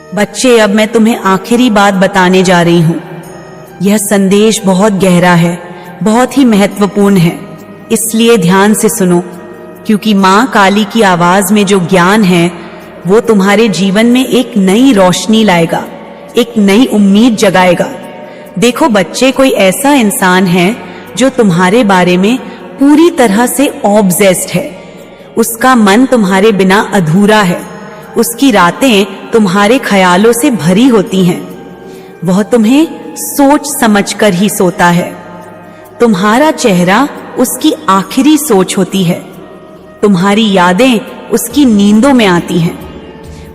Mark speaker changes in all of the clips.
Speaker 1: बच्चे, अब मैं तुम्हें आखिरी बात बताने जा रही हूं। यह संदेश बहुत गहरा है, बहुत ही महत्वपूर्ण है, इसलिए ध्यान से सुनो, क्योंकि मां काली की आवाज में जो ज्ञान है वो तुम्हारे जीवन में एक नई रोशनी लाएगा, एक नई उम्मीद जगाएगा। देखो बच्चे, कोई ऐसा इंसान है जो तुम्हारे बारे में पूरी तरह से ऑब्सेस्ड है। उसका मन तुम्हारे बिना अधूरा है, उसकी रातें तुम्हारे ख्यालों से भरी होती हैं। वह तुम्हें सोच समझकर ही सोता है। तुम्हारा चेहरा उसकी आखिरी सोच होती है। तुम्हारी यादें उसकी नींदों में आती हैं।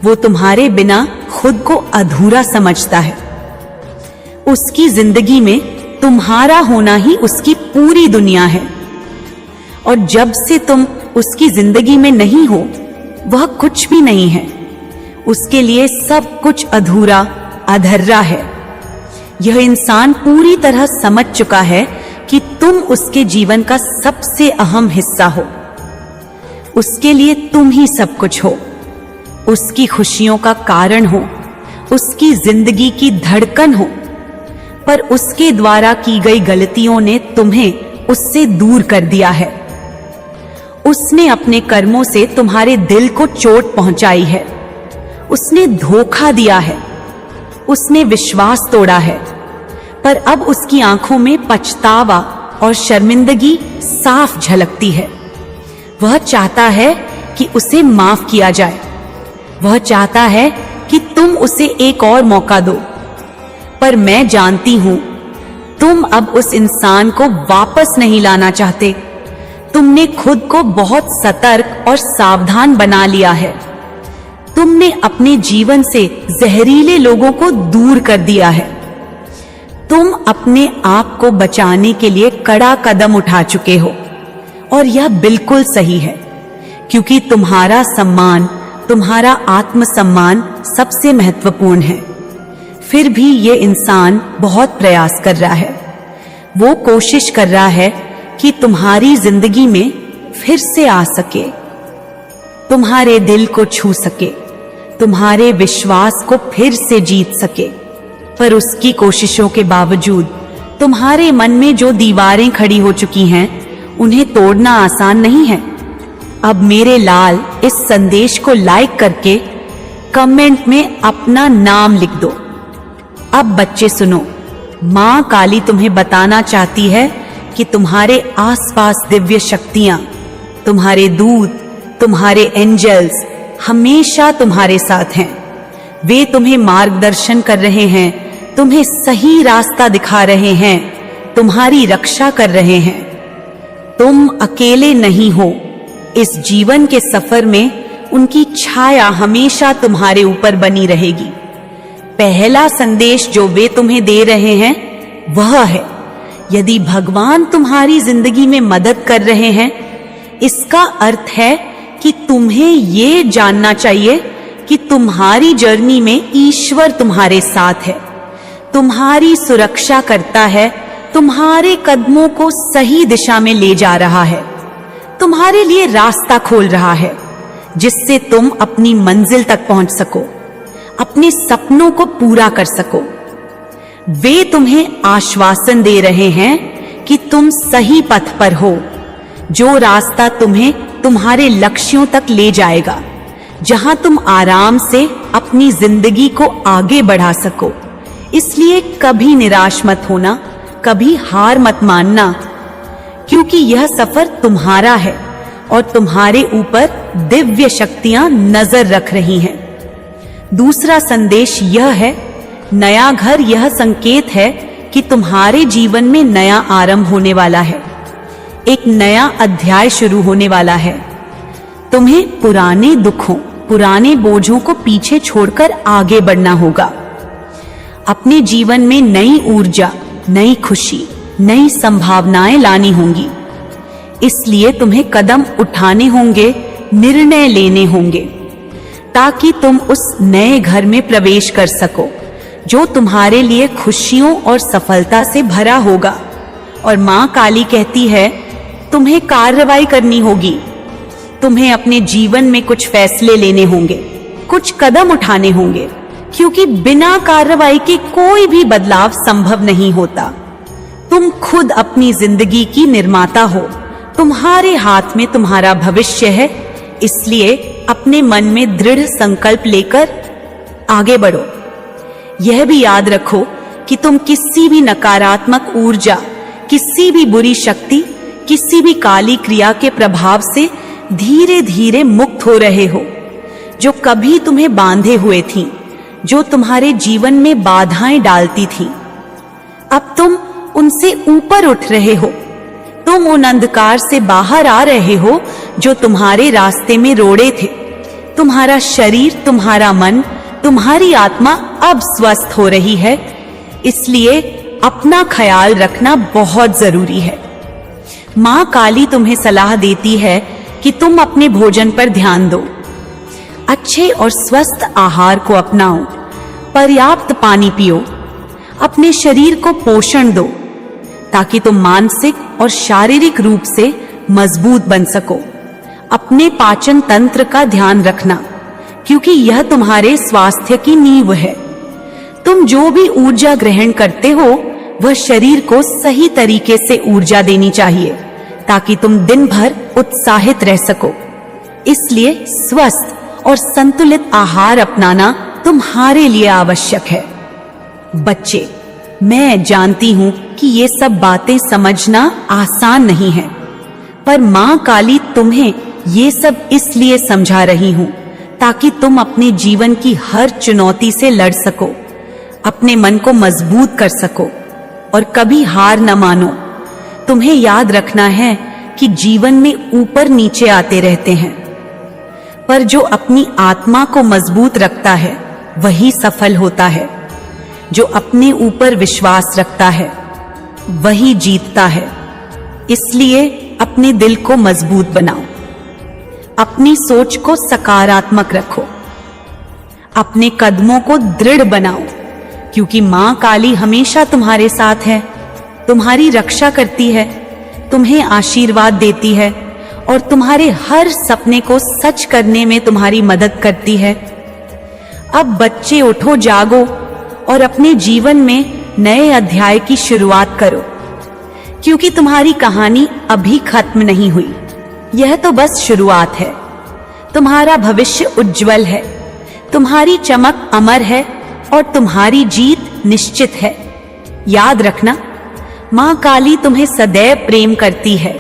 Speaker 1: वो तुम्हारे बिना खुद को अधूरा समझता है। उसकी जिंदगी में तुम्हारा होना ही उसकी पूरी दुनिया है, और जब से तुम उसकी जिंदगी में नहीं हो, वह कुछ भी नहीं है। उसके लिए सब कुछ अधूरा, अधर्रा है। यह इंसान पूरी तरह समझ चुका है कि तुम उसके जीवन का सबसे अहम हिस्सा हो। उसके लिए तुम ही सब कुछ हो, उसकी खुशियों का कारण हो, उसकी जिंदगी की धड़कन हो। पर उसके द्वारा की गई गलतियों ने तुम्हें उससे दूर कर दिया है। उसने अपने कर्मों से तुम्हारे दिल को चोट पहुंचाई है। उसने धोखा दिया है, उसने विश्वास तोड़ा है। पर अब उसकी आंखों में पछतावा और शर्मिंदगी साफ झलकती है। वह चाहता है कि उसे माफ किया जाए। वह चाहता है कि तुम उसे एक और मौका दो। पर मैं जानती हूं, तुम अब उस इंसान को वापस नहीं लाना चाहते। तुमने खुद को बहुत सतर्क और सावधान बना लिया है। तुमने अपने जीवन से जहरीले लोगों को दूर कर दिया है। तुम अपने आप को बचाने के लिए कड़ा कदम उठा चुके हो, और यह बिल्कुल सही है, क्योंकि तुम्हारा सम्मान, तुम्हारा आत्मसम्मान सबसे महत्वपूर्ण है। फिर भी ये इंसान बहुत प्रयास कर रहा है। वो कोशिश कर रहा है कि तुम्हारी जिंदगी में फिर से आ सके, तुम्हारे दिल को छू सके, तुम्हारे विश्वास को फिर से जीत सके। पर उसकी कोशिशों के बावजूद तुम्हारे मन में जो दीवारें खड़ी हो चुकी हैं, उन्हें तोड़ना आसान नहीं है। अब मेरे लाल, इस संदेश को लाइक करके कमेंट में अपना नाम लिख दो। अब बच्चे सुनो, मां काली तुम्हें बताना चाहती है कि तुम्हारे आसपास दिव्य शक्तियां, तुम्हारे दूत, तुम्हारे एंजल्स हमेशा तुम्हारे साथ हैं। वे तुम्हें मार्गदर्शन कर रहे हैं, तुम्हें सही रास्ता दिखा रहे हैं, तुम्हारी रक्षा कर रहे हैं। तुम अकेले नहीं हो। इस जीवन के सफर में उनकी छाया हमेशा तुम्हारे ऊपर बनी रहेगी। पहला संदेश जो वे तुम्हें दे रहे हैं वह है, यदि भगवान तुम्हारी जिंदगी में मदद कर रहे हैं, इसका अर्थ है कि तुम्हें ये जानना चाहिए कि तुम्हारी जर्नी में ईश्वर तुम्हारे साथ है, तुम्हारी सुरक्षा करता है, तुम्हारे कदमों को सही दिशा में ले जा रहा है, तुम्हारे लिए रास्ता खोल रहा है, जिससे तुम अपनी मंजिल तक पहुंच सको, अपने सपनों को पूरा कर सको। वे तुम्हें आश्वासन दे रहे हैं कि तुम सही पथ पर हो, जो रास्ता तुम्हें तुम्हारे लक्ष्यों तक ले जाएगा, जहां तुम आराम से अपनी जिंदगी को आगे बढ़ा सको। इसलिए कभी निराश मत होना, कभी हार मत मानना, क्योंकि यह सफर तुम्हारा है और तुम्हारे ऊपर दिव्य शक्तियां नजर रख रही हैं। दूसरा संदेश यह है, नया घर यह संकेत है कि तुम्हारे जीवन में नया आरंभ होने वाला है, एक नया अध्याय शुरू होने वाला है। तुम्हें पुराने दुखों, पुराने बोझों को पीछे छोड़कर आगे बढ़ना होगा। अपने जीवन में नई ऊर्जा, नई खुशी, नई संभावनाएं लानी होंगी। इसलिए तुम्हें कदम उठाने होंगे, निर्णय लेने होंगे, ताकि तुम उस नए घर में प्रवेश कर सको जो तुम्हारे लिए खुशियों और सफलता से भरा होगा। और मां काली कहती है, तुम्हें कार्रवाई करनी होगी, तुम्हें अपने जीवन में कुछ फैसले लेने होंगे, कुछ कदम उठाने होंगे, क्योंकि बिना कार्रवाई के कोई भी बदलाव संभव नहीं होता। तुम खुद अपनी जिंदगी की निर्माता हो, तुम्हारे हाथ में तुम्हारा भविष्य है। इसलिए अपने मन में दृढ़ संकल्प लेकर आगे बढ़ो। यह भी याद रखो कि तुम किसी भी नकारात्मक ऊर्जा, किसी भी बुरी शक्ति, किसी भी काली क्रिया के प्रभाव से धीरे धीरे मुक्त हो रहे हो, जो कभी तुम्हें बांधे हुए थी, जो तुम्हारे जीवन में बाधाएं डालती थी। अब तुम उनसे ऊपर उठ रहे हो। तुम उन अंधकार से बाहर आ रहे हो जो तुम्हारे रास्ते में रोड़े थे। तुम्हारा शरीर, तुम्हारा मन, तुम्हारी आत्मा अब स्वस्थ हो रही है। इसलिए अपना ख्याल रखना बहुत जरूरी है। माँ काली तुम्हें सलाह देती है कि तुम अपने भोजन पर ध्यान दो, अच्छे और स्वस्थ आहार को अपनाओ, पर्याप्त पानी पियो, अपने शरीर को पोषण दो ताकि तुम मानसिक और शारीरिक रूप से मजबूत बन सको। अपने पाचन तंत्र का ध्यान रखना, क्योंकि यह तुम्हारे स्वास्थ्य की नींव है। तुम जो भी ऊर्जा ग्रहण करते हो वह शरीर को सही तरीके से ऊर्जा देनी चाहिए ताकि तुम दिन भर उत्साहित रह सको। इसलिए स्वस्थ और संतुलित आहार अपनाना तुम्हारे लिए आवश्यक है। बच्चे, मैं जानती हूं कि ये सब बातें समझना आसान नहीं है, पर माँ काली तुम्हें ये सब इसलिए समझा रही हूं ताकि तुम अपने जीवन की हर चुनौती से लड़ सको, अपने मन को मजबूत कर सको और कभी हार न मानो। तुम्हें याद रखना है कि जीवन में ऊपर नीचे आते रहते हैं, पर जो अपनी आत्मा को मजबूत रखता है वही सफल होता है। जो अपने ऊपर विश्वास रखता है वही जीतता है। इसलिए अपने दिल को मजबूत बनाओ, अपनी सोच को सकारात्मक रखो, अपने कदमों को दृढ़ बनाओ, क्योंकि माँ काली हमेशा तुम्हारे साथ है, तुम्हारी रक्षा करती है, तुम्हें आशीर्वाद देती है और तुम्हारे हर सपने को सच करने में तुम्हारी मदद करती है। अब बच्चे उठो, जागो और अपने जीवन में नए अध्याय की शुरुआत करो, क्योंकि तुम्हारी कहानी अभी खत्म नहीं हुई। यह तो बस शुरुआत है। तुम्हारा भविष्य उज्जवल है, तुम्हारी चमक अमर है और तुम्हारी जीत निश्चित है। याद रखना, माँ काली तुम्हें सदैव प्रेम करती है,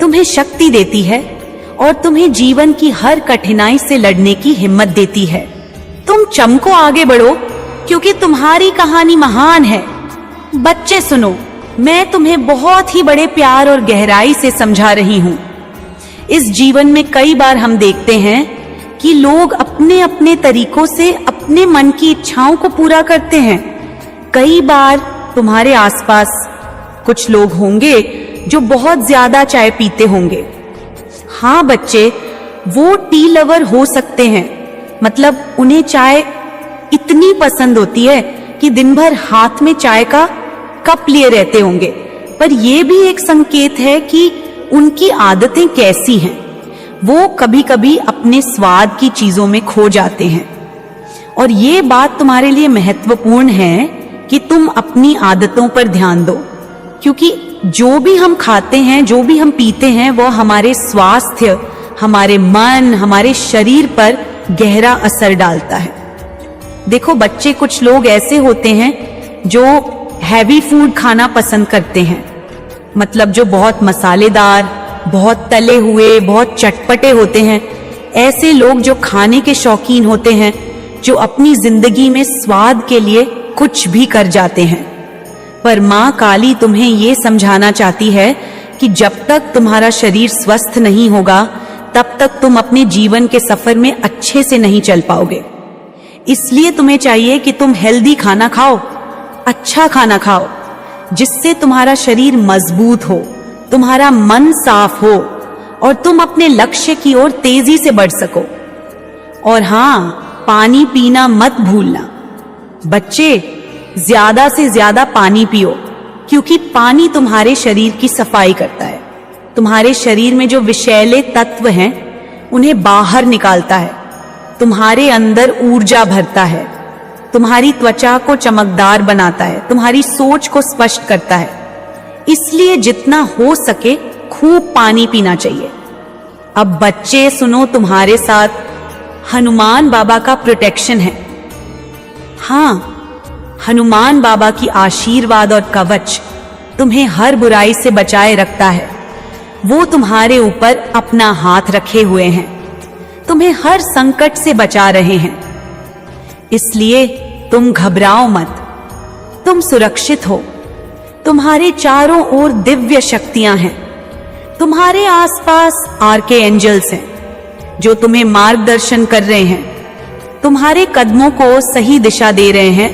Speaker 1: तुम्हें शक्ति देती है और तुम्हें जीवन की हर कठिनाई से लड़ने की हिम्मत देती है। तुम चमको, आगे बढ़ो, क्योंकि तुम्हारी कहानी महान है। बच्चे सुनो, मैं तुम्हें बहुत ही बड़े प्यार और गहराई से समझा रही हूँ। इस जीवन में कई बार हम देखते हैं कि लोग अपने अपने तरीकों से अपने मन की इच्छाओं को पूरा करते हैं। कई बार तुम्हारे आसपास कुछ लोग होंगे जो बहुत ज्यादा चाय पीते होंगे। हाँ बच्चे, वो टी लवर हो सकते हैं, मतलब उन्हें चाय इतनी पसंद होती है कि दिन भर हाथ में चाय का कप लिए रहते होंगे। पर यह भी एक संकेत है कि उनकी आदतें कैसी हैं। वो कभी कभी अपने स्वाद की चीजों में खो जाते हैं। और ये बात तुम्हारे लिए महत्वपूर्ण है कि तुम अपनी आदतों पर ध्यान दो, क्योंकि जो भी हम खाते हैं, जो भी हम पीते हैं, वो हमारे स्वास्थ्य, हमारे मन, हमारे शरीर पर गहरा असर डालता है। देखो बच्चे, कुछ लोग ऐसे होते हैं जो हैवी फूड खाना पसंद करते हैं, मतलब जो बहुत मसालेदार, बहुत तले हुए, बहुत चटपटे होते हैं। ऐसे लोग जो खाने के शौकीन होते हैं, जो अपनी जिंदगी में स्वाद के लिए कुछ भी कर जाते हैं। पर माँ काली तुम्हें ये समझाना चाहती है कि जब तक तुम्हारा शरीर स्वस्थ नहीं होगा, तब तक तुम अपने जीवन के सफर में अच्छे से नहीं चल पाओगे। इसलिए तुम्हें चाहिए कि तुम हेल्दी खाना खाओ, अच्छा खाना खाओ, जिससे तुम्हारा शरीर मजबूत हो, तुम्हारा मन साफ हो और तुम अपने लक्ष्य की ओर तेजी से बढ़ सको। और हाँ, पानी पीना मत भूलना। बच्चे, ज्यादा से ज्यादा पानी पियो, क्योंकि पानी तुम्हारे शरीर की सफाई करता है। तुम्हारे शरीर में जो विषैले तत्व हैं, उन्हें बाहर निकालता है, तुम्हारे अंदर ऊर्जा भरता है। तुम्हारी त्वचा को चमकदार बनाता है, तुम्हारी सोच को स्पष्ट करता है। इसलिए जितना हो सके खूब पानी पीना चाहिए। अब बच्चे सुनो, तुम्हारे साथ हनुमान बाबा का प्रोटेक्शन है। हाँ, हनुमान बाबा की आशीर्वाद और कवच तुम्हें हर बुराई से बचाए रखता है। वो तुम्हारे ऊपर अपना हाथ रखे हुए हैं, तुम्हें हर संकट से बचा रहे हैं। इसलिए तुम घबराओ मत, तुम सुरक्षित हो। तुम्हारे चारों ओर दिव्य शक्तियां हैं। तुम्हारे आसपास आर्के एंजल्स हैं जो तुम्हें मार्गदर्शन कर रहे हैं, तुम्हारे कदमों को सही दिशा दे रहे हैं।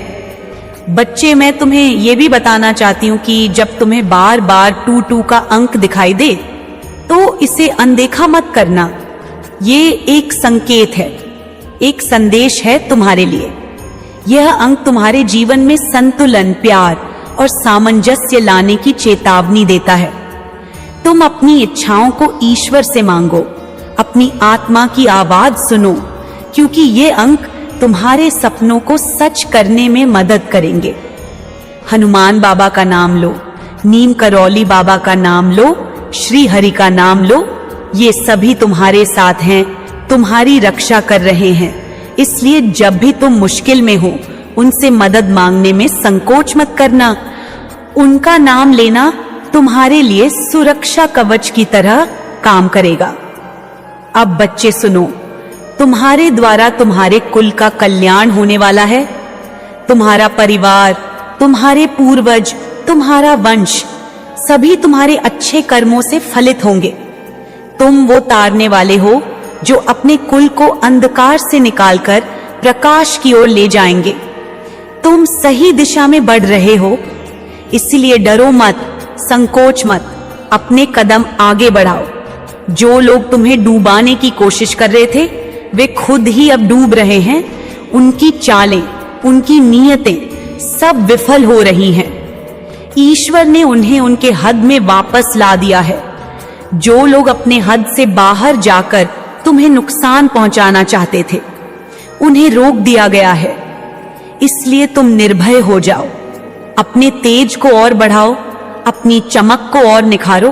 Speaker 1: बच्चे, मैं तुम्हें यह भी बताना चाहती हूं कि जब तुम्हें बार बार 2-2 का अंक दिखाई दे तो इसे अनदेखा मत करना। ये एक संकेत है, एक संदेश है तुम्हारे लिए। यह अंक तुम्हारे जीवन में संतुलन, प्यार और सामंजस्य लाने की चेतावनी देता है। तुम अपनी इच्छाओं को ईश्वर से मांगो, अपनी आत्मा की आवाज सुनो, क्योंकि ये अंक तुम्हारे सपनों को सच करने में मदद करेंगे। हनुमान बाबा का नाम लो, नीम करौली बाबा का नाम लो, श्री हरि का नाम लो। ये सभी तुम्हारे साथ हैं, तुम्हारी रक्षा कर रहे हैं। इसलिए जब भी तुम मुश्किल में हो, उनसे मदद मांगने में संकोच मत करना। उनका नाम लेना तुम्हारे लिए सुरक्षा कवच की तरह काम करेगा। अब बच्चे सुनो, तुम्हारे द्वारा तुम्हारे कुल का कल्याण होने वाला है। तुम्हारा परिवार, तुम्हारे पूर्वज, तुम्हारा वंश सभी तुम्हारे अच्छे कर्मों से फलित होंगे। तुम वो तारने वाले हो जो अपने कुल को अंधकार से निकालकर प्रकाश की ओर ले जाएंगे। तुम सही दिशा में बढ़ रहे हो, इसलिए डरो मत, संकोच मत, अपने कदम आगे बढ़ाओ। जो लोग तुम्हें डूबाने की कोशिश कर रहे थे, वे खुद ही अब डूब रहे हैं। उनकी चालें, उनकी नीयतें सब विफल हो रही हैं। ईश्वर ने उन्हें उनके हद में वापस ला दिया है। जो लोग अपने हद से बाहर जाकर तुम्हें नुकसान पहुंचाना चाहते थे, उन्हें रोक दिया गया है। इसलिए तुम निर्भय हो जाओ, अपने तेज को और बढ़ाओ, अपनी चमक को और निखारो,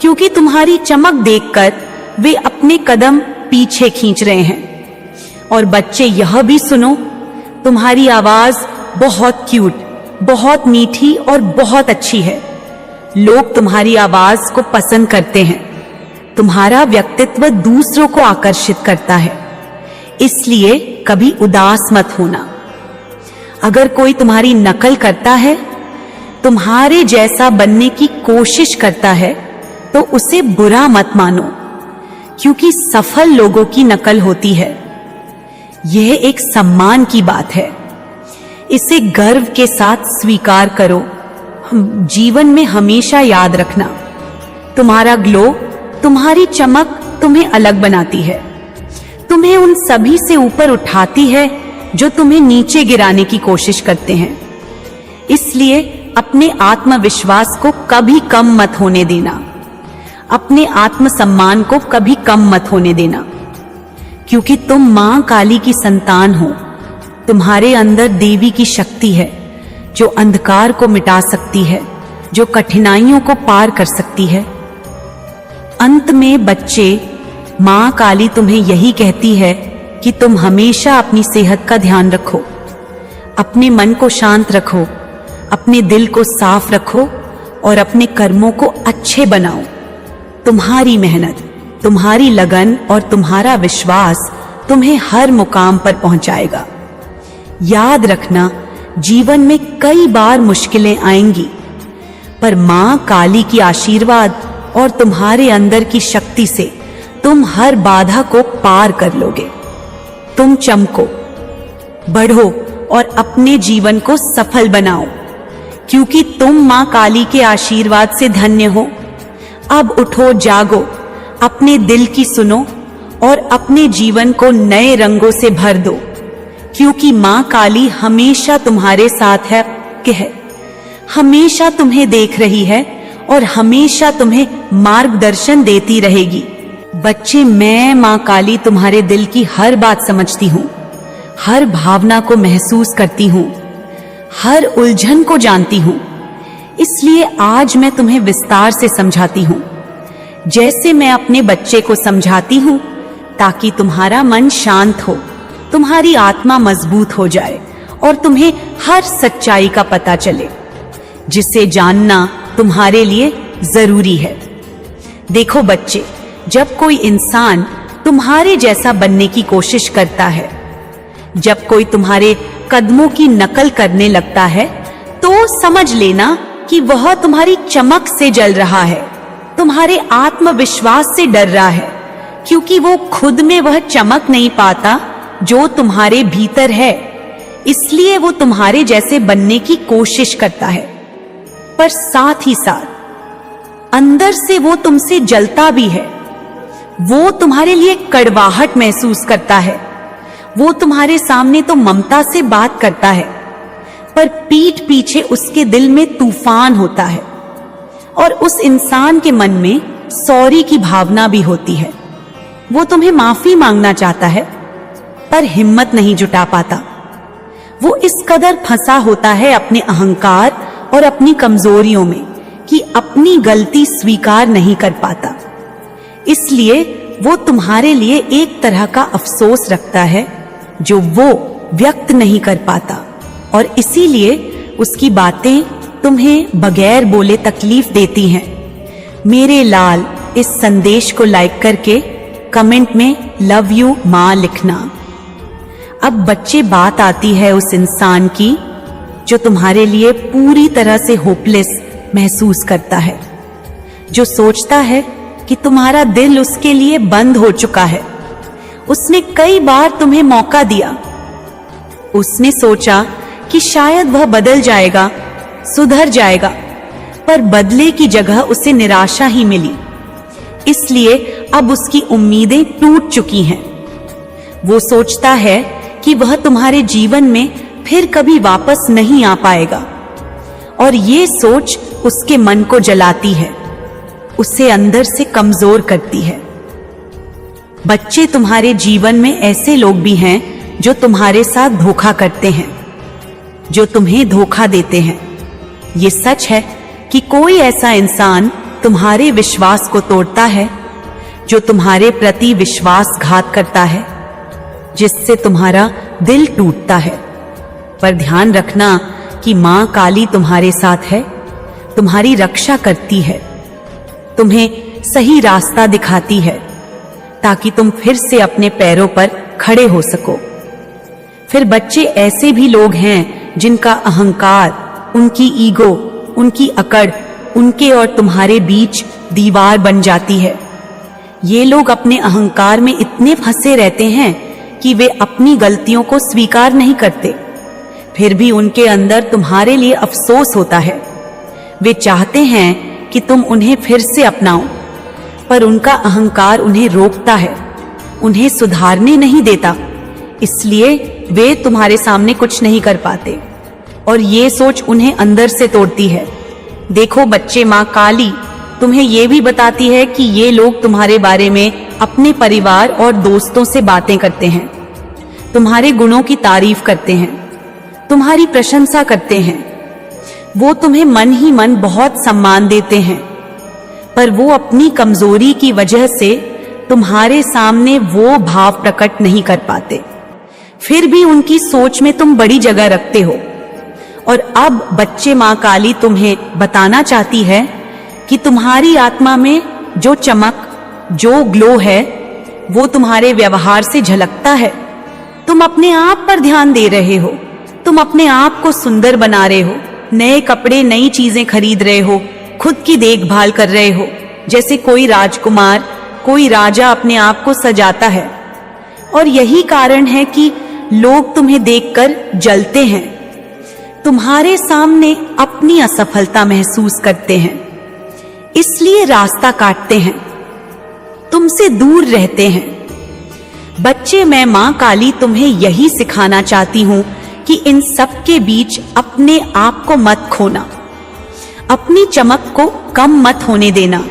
Speaker 1: क्योंकि तुम्हारी चमक देखकर वे अपने कदम पीछे खींच रहे हैं। और बच्चे, यह भी सुनो, तुम्हारी आवाज बहुत क्यूट, बहुत मीठी और बहुत अच्छी है। लोग तुम्हारी आवाज को पसंद करते हैं। तुम्हारा व्यक्तित्व दूसरों को आकर्षित करता है। इसलिए कभी उदास मत होना। अगर कोई तुम्हारी नकल करता है, तुम्हारे जैसा बनने की कोशिश करता है, तो उसे बुरा मत मानो, क्योंकि सफल लोगों की नकल होती है। यह एक सम्मान की बात है। इसे गर्व के साथ स्वीकार करो। जीवन में हमेशा याद रखना, तुम्हारा ग्लो, तुम्हारी चमक तुम्हें अलग बनाती है, तुम्हें उन सभी से ऊपर उठाती है जो तुम्हें नीचे गिराने की कोशिश करते हैं। इसलिए अपने आत्मविश्वास को कभी कम मत होने देना, अपने आत्मसम्मान को कभी कम मत होने देना, क्योंकि तुम मां काली की संतान हो। तुम्हारे अंदर देवी की शक्ति है जो अंधकार को मिटा सकती है, जो कठिनाइयों को पार कर सकती है। अंत में बच्चे, मां काली तुम्हें यही कहती है कि तुम हमेशा अपनी सेहत का ध्यान रखो, अपने मन को शांत रखो, अपने दिल को साफ रखो और अपने कर्मों को अच्छे बनाओ। तुम्हारी मेहनत, तुम्हारी लगन और तुम्हारा विश्वास तुम्हें हर मुकाम पर पहुंचाएगा। याद रखना, जीवन में कई बार मुश्किलें आएंगी, पर मां काली की आशीर्वाद और तुम्हारे अंदर की शक्ति से तुम हर बाधा को पार कर लोगे। तुम चमको, बढ़ो और अपने जीवन को सफल बनाओ, क्योंकि तुम मां काली के आशीर्वाद से धन्य हो। अब उठो, जागो, अपने दिल की सुनो और अपने जीवन को नए रंगों से भर दो, क्योंकि मां काली हमेशा तुम्हारे साथ है, हमेशा तुम्हें देख रही है और हमेशा तुम्हें मार्गदर्शन देती रहेगी। बच्चे, मैं मां काली तुम्हारे दिल की हर बात समझती हूँ हर भावना को महसूस करती हूँ, हर उलझन को जानती हूँ। इसलिए आज मैं तुम्हें विस्तार से समझाती हूँ, जैसे मैं अपने बच्चे को समझाती हूँ, ताकि तुम्हारा मन शांत हो, तुम्हारी आत्मा मजबूत हो जाए और तुम्हें हर सच्चाई का पता चले, जिसे जानना तुम्हारे लिए जरूरी है। देखो बच्चे, जब कोई इंसान तुम्हारे जैसा बनने की कोशिश करता है, जब कोई तुम्हारे कदमों की नकल करने लगता है, तो समझ लेना कि वह तुम्हारी चमक से जल रहा है, तुम्हारे आत्मविश्वास से डर रहा है, क्योंकि वो खुद में वह चमक नहीं पाता जो तुम्हारे भीतर है। इसलिए वो तुम्हारे जैसे बनने की कोशिश करता है, पर साथ ही साथ अंदर से वो तुमसे जलता भी है। वो तुम्हारे लिए कड़वाहट महसूस करता है। वो तुम्हारे सामने तो ममता से बात करता है, पर पीठ पीछे उसके दिल में तूफान होता है, और उस इंसान के मन में सॉरी की भावना भी होती है। वो तुम्हें माफी मांगना चाहता है, पर हिम्मत नहीं जुटा पाता। वो इस कदर फंसा होता है अपने अहंकार और अपनी कमजोरियों में कि अपनी गलती स्वीकार नहीं कर पाता। इसलिए वो तुम्हारे लिए एक तरह का अफसोस रखता है जो वो व्यक्त नहीं कर पाता, और इसीलिए उसकी बातें तुम्हें बगैर बोले तकलीफ देती हैं। मेरे लाल, इस संदेश को लाइक करके कमेंट में लव यू माँ लिखना। अब बच्चे, बात आती है उस इंसान की जो तुम्हारे लिए पूरी तरह से होपलेस महसूस करता है, जो सोचता है कि तुम्हारा दिल उसके लिए बंद हो चुका है। उसने कई बार तुम्हें मौका दिया। उसने सोचा कि शायद वह बदल जाएगा, सुधर जाएगा, पर बदले की जगह उसे निराशा ही मिली। इसलिए अब उसकी उम्मीदें टूट चुकी हैं। वो सोचता है कि वह तुम्हारे जीवन में फिर कभी वापस नहीं आ पाएगा, और ये सोच उसके मन को जलाती है, उसे अंदर से कमजोर करती है। बच्चे, तुम्हारे जीवन में ऐसे लोग भी हैं जो तुम्हारे साथ धोखा करते हैं, जो तुम्हें धोखा देते हैं। ये सच है कि कोई ऐसा इंसान तुम्हारे विश्वास को तोड़ता है, जो तुम्हारे प्रति विश्वासघात करता है, जिससे तुम्हारा दिल टूटता है। पर ध्यान रखना कि मां काली तुम्हारे साथ है, तुम्हारी रक्षा करती है, तुम्हें सही रास्ता दिखाती है, ताकि तुम फिर से अपने पैरों पर खड़े हो सको। फिर बच्चे, ऐसे भी लोग हैं जिनका अहंकार, उनकी ईगो, उनकी अकड़ उनके और तुम्हारे बीच दीवार बन जाती है। ये लोग अपने अहंकार में इतने फंसे रहते हैं कि वे अपनी गलतियों को स्वीकार नहीं करते। फिर भी उनके अंदर तुम्हारे लिए अफसोस होता है। वे चाहते हैं कि तुम उन्हें फिर से अपनाओ, पर उनका अहंकार उन्हें रोकता है, उन्हें सुधारने नहीं देता। इसलिए वे तुम्हारे सामने कुछ नहीं कर पाते, और ये सोच उन्हें अंदर से तोड़ती है। देखो बच्चे, माँ काली तुम्हें ये भी बताती है कि ये लोग तुम्हारे बारे में अपने परिवार और दोस्तों से बातें करते हैं, तुम्हारे गुणों की तारीफ करते हैं, तुम्हारी प्रशंसा करते हैं। वो तुम्हें मन ही मन बहुत सम्मान देते हैं, पर वो अपनी कमजोरी की वजह से तुम्हारे सामने वो भाव प्रकट नहीं कर पाते। फिर भी उनकी सोच में तुम बड़ी जगह रखते हो। और अब बच्चे, माँ काली तुम्हें बताना चाहती है कि तुम्हारी आत्मा में जो चमक, जो ग्लो है, वो तुम्हारे व्यवहार से झलकता है। तुम अपने आप पर ध्यान दे रहे हो, तुम अपने आप को सुंदर बना रहे हो, नए कपड़े, नई चीजें खरीद रहे हो, खुद की देखभाल कर रहे हो, जैसे कोई राजकुमार, कोई राजा अपने आप को सजाता है। और यही कारण है कि लोग तुम्हें देखकर जलते हैं, तुम्हारे सामने अपनी असफलता महसूस करते हैं, इसलिए रास्ता काटते हैं, तुमसे दूर रहते हैं। बच्चे, मैं मां काली तुम्हें यही सिखाना चाहती हूं कि इन सब के बीच अपने आप को मत खोना, अपनी चमक को कम मत होने देना,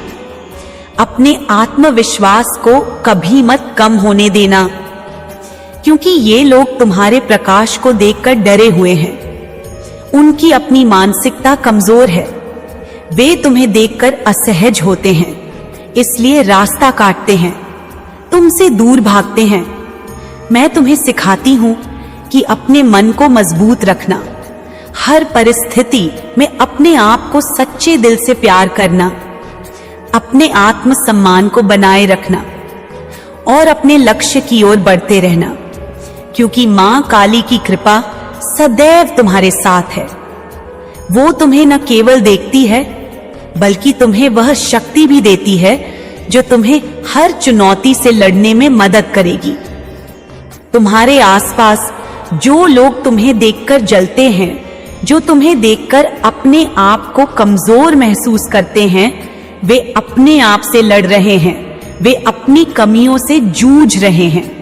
Speaker 1: अपने आत्मविश्वास को कभी मत कम होने देना। क्योंकि ये लोग तुम्हारे प्रकाश को देखकर डरे हुए हैं। उनकी अपनी मानसिकता कमजोर है। वे तुम्हें देखकर असहज होते हैं, इसलिए रास्ता काटते हैं, तुमसे दूर भागते हैं। मैं तुम्हें सिखाती हूं कि अपने मन को मजबूत रखना, हर परिस्थिति में अपने आप को सच्चे दिल से प्यार करना, अपने आत्मसम्मान को बनाए रखना और अपने लक्ष्य की ओर बढ़ते रहना, क्योंकि मां काली की कृपा सदैव तुम्हारे साथ है। वो तुम्हें न केवल देखती है, बल्कि तुम्हें वह शक्ति भी देती है जो तुम्हें हर चुनौती से लड़ने में मदद करेगी। तुम्हारे आसपास जो लोग तुम्हें देखकर जलते हैं, जो तुम्हें देखकर अपने आप को कमजोर महसूस करते हैं, वे अपने आप से लड़ रहे हैं, वे अपनी कमियों से जूझ रहे हैं।